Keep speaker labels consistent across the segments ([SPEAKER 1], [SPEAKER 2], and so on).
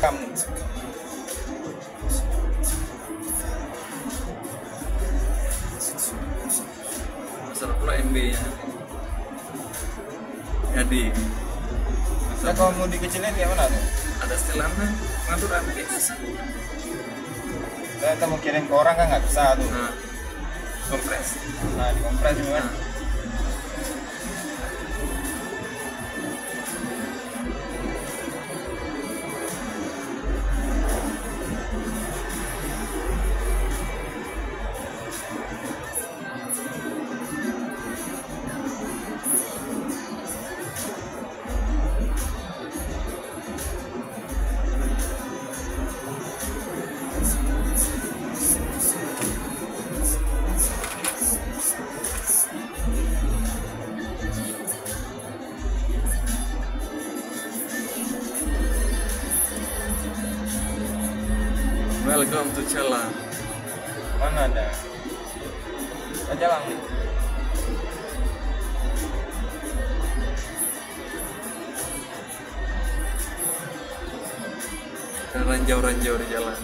[SPEAKER 1] rekam.
[SPEAKER 2] besar pula MB-nya. Jadi
[SPEAKER 1] Nah, kalau mau dikecilin kayak mana tuh?
[SPEAKER 2] ada setelannya pengaturan biasa.
[SPEAKER 1] Kita mau kirim ke orang kan nggak bisa tuh.
[SPEAKER 2] Nah, kompres.
[SPEAKER 1] Nah, dikompres juga kan.
[SPEAKER 2] Welcome to Cella.
[SPEAKER 1] Mana ada? Aja lang.
[SPEAKER 2] Ranjau-ranjau di jalan.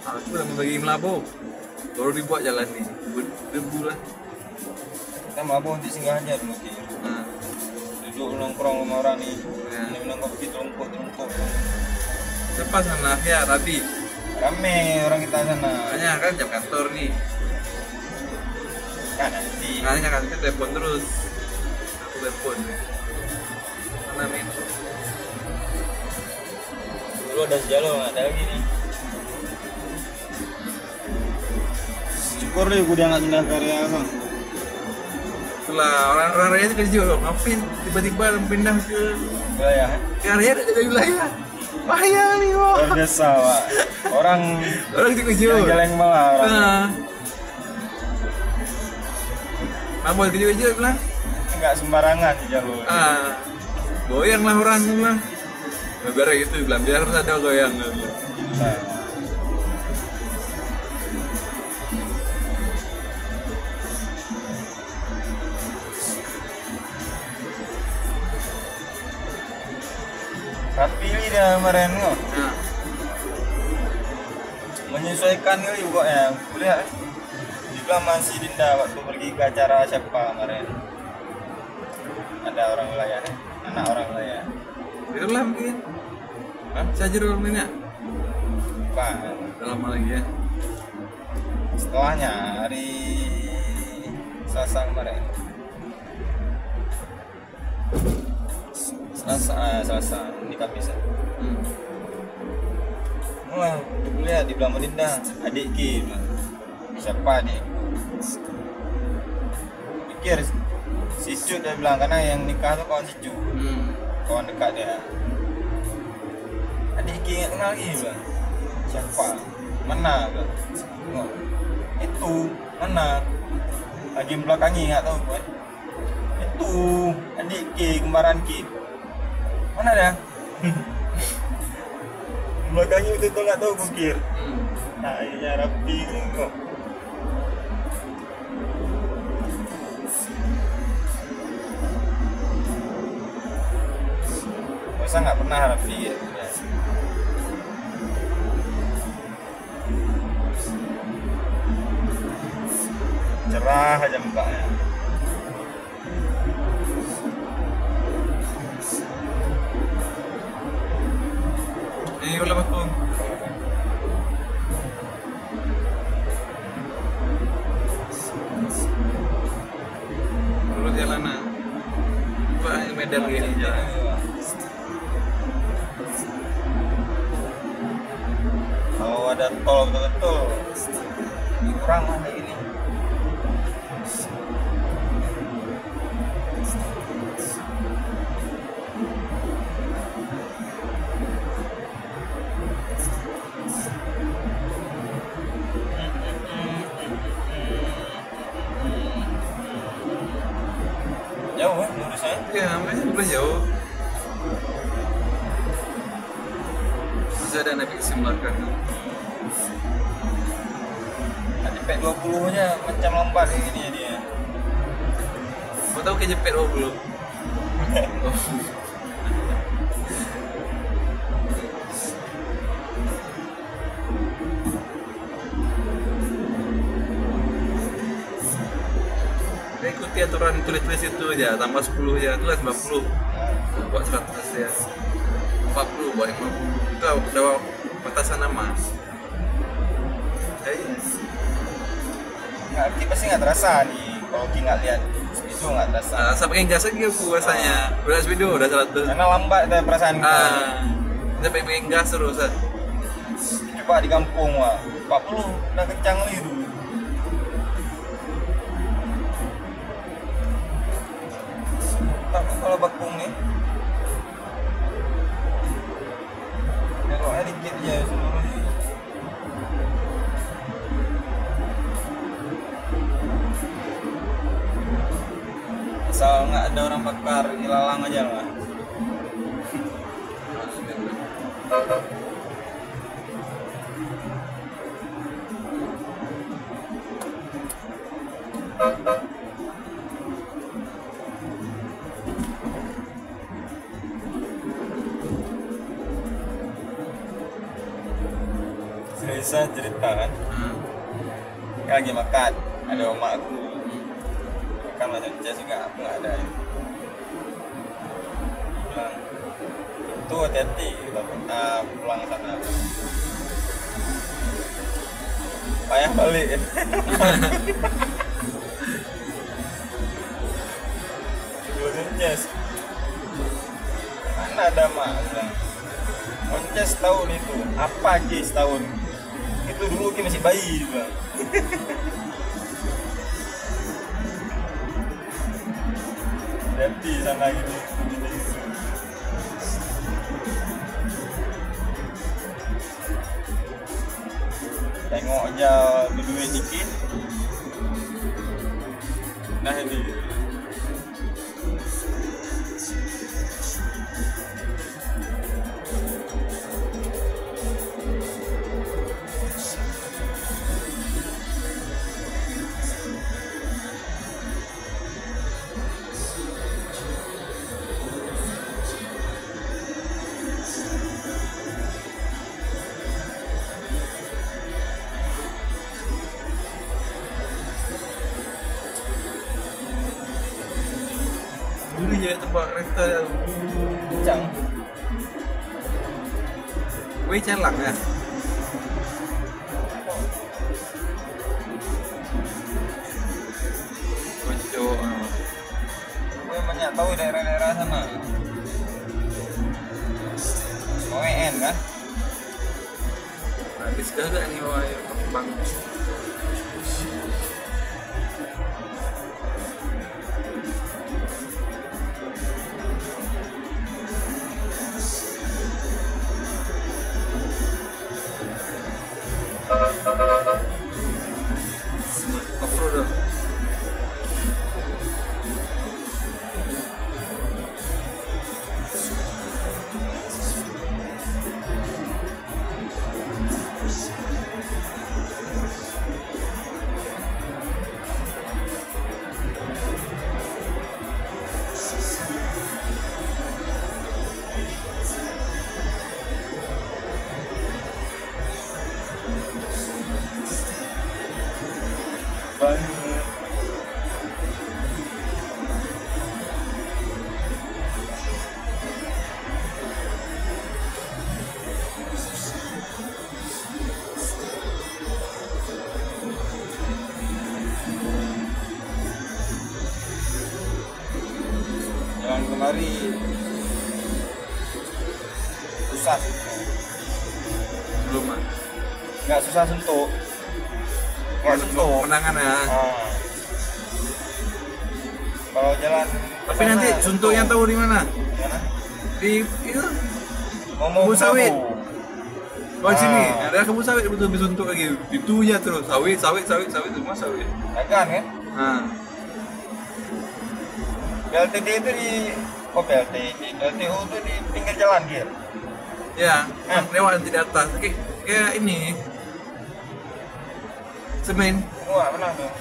[SPEAKER 2] Aku udah membagi melabo, baru dibuat jalan nih, debu lah.
[SPEAKER 1] Kita mabuk untuk singgah aja dulu Ki.
[SPEAKER 2] Nah,
[SPEAKER 1] Duduk nongkrong sama orang nih.
[SPEAKER 2] Ya.
[SPEAKER 1] Minum kopi tumpuk.
[SPEAKER 2] lepas sana ya rapi.
[SPEAKER 1] Rame orang kita sana.
[SPEAKER 2] Makanya kan jam kantor nih,
[SPEAKER 1] Kan nanti.
[SPEAKER 2] makanya kan kita telepon terus. Aku telepon. Mana min?
[SPEAKER 1] Dulu ada sejalo nggak ada lagi nih. Syukur deh gue diangkat pindah karya bang.
[SPEAKER 2] Setelah orang-orang raya itu kerja loh, ngapain tiba-tiba pindah ke
[SPEAKER 1] Ya.
[SPEAKER 2] area dari wilayah. Bahaya nih wah.
[SPEAKER 1] Luar biasa pak. Orang
[SPEAKER 2] Orang di kerja.
[SPEAKER 1] jalan malah orang.
[SPEAKER 2] Nah, mabok kerja bilang.
[SPEAKER 1] Nggak sembarangan di jalur.
[SPEAKER 2] Goyang lah orang lah. Biar gitu bilang biar harus ada goyang.
[SPEAKER 1] Nah. Rapi ini dia kemarin kok.
[SPEAKER 2] Nah,
[SPEAKER 1] Menyesuaikan ini kok ya. Kuliah. Juga masih Dinda waktu pergi ke acara siapa kemarin. Ada orang wilayah, anak orang wilayah.
[SPEAKER 2] itu lah mungkin. Saya jeruk minyak.
[SPEAKER 1] Bukan.
[SPEAKER 2] Udah lama lagi ya.
[SPEAKER 1] Setelahnya hari Selasa kemarin. Selasa ini Kamis. Wah, kuliah di Belah Dinda, adik Ki. Siapa adik? Pikir si Cu dia bilang karena yang nikah tuh kawan si Cu, kawan dekat dia. Adik Ki ingat kenal lagi bilang. Siapa? Mana bilang. Tengok. Itu mana? Lagi belakangi nggak tahu gue. Itu adik Ki, kembaran Ki. Mana dia? Belakangi betul nggak tahu kukir. Nah, ya rapi kok. Masa nggak pernah rapi ya? Cerah aja mukanya.
[SPEAKER 2] Ini udah betul. Dulu jalanan. Pak Medan gini jalan.
[SPEAKER 1] Kalau ada tol betul-betul kurang ada ini. Jauh kan lurusnya?
[SPEAKER 2] Ya, makanya udah jauh. Bisa ada naik sim belakang.
[SPEAKER 1] Ada P20 aja macam lambat kayak gini ya dia.
[SPEAKER 2] Kau tahu kayak jepit 20? Oh. Dia ikuti aturan tulis-tulis itu aja, tambah 10 aja, itu kan 90. Buat 100 ya. 40 buat 50. Itu udah batasan nama. Jadi
[SPEAKER 1] Ngerti pasti nggak terasa nih. Kalau Ki nggak lihat itu nggak terasa.
[SPEAKER 2] sampai pakai gas lagi aku rasanya. Udah video udah 100.
[SPEAKER 1] Karena lambat ada perasaan kita.
[SPEAKER 2] Udah pakai gas terus.
[SPEAKER 1] Coba di kampung wah, 40 udah kencang lagi tuh. Tak kalau bakung nih. Beloknya dikit aja seluruh ini. Asal nggak ada orang bakar ilalang aja lah. Seriusan cerita kan? Lagi makan, ada omak aku makan macam Jess juga, aku nggak ada. Bilang, itu hati-hati kita pulang sana. Payah balik. Bilang Jess, mana ada mak? Bilang, Onces tahun itu, apa Jess tahun? Itu dulu Ki masih bayi juga. Hati sana gitu. Tengok aja duit dikit. Nah ini.
[SPEAKER 2] Dulu je tempat kereta
[SPEAKER 1] Kencang.
[SPEAKER 2] Wei calak ya. Kocok.
[SPEAKER 1] Gue banyak tahu daerah-daerah sana. OEN kan?
[SPEAKER 2] Habis kagak nih wahai bang. Off-road dah.
[SPEAKER 1] Banyak. Jalan kemari susah,
[SPEAKER 2] Belum ah.
[SPEAKER 1] nggak susah sentuh, nggak sentuh.
[SPEAKER 2] Menangan ya.
[SPEAKER 1] Kalau jalan
[SPEAKER 2] Tapi nanti suntuk yang tahu di mana?
[SPEAKER 1] mana?
[SPEAKER 2] Di itu.
[SPEAKER 1] Ngomong
[SPEAKER 2] Kebun sawit. Oh sini
[SPEAKER 1] Ah.
[SPEAKER 2] ada kebun sawit betul suntuk lagi. Itu aja terus sawit semua sawit.
[SPEAKER 1] dagang kan?
[SPEAKER 2] Nah,
[SPEAKER 1] Biasa PLTD itu di PLTU itu di pinggir jalan dia.
[SPEAKER 2] Ya, lewat di atas. Kayak ini semen.
[SPEAKER 1] Wah, menang tuh.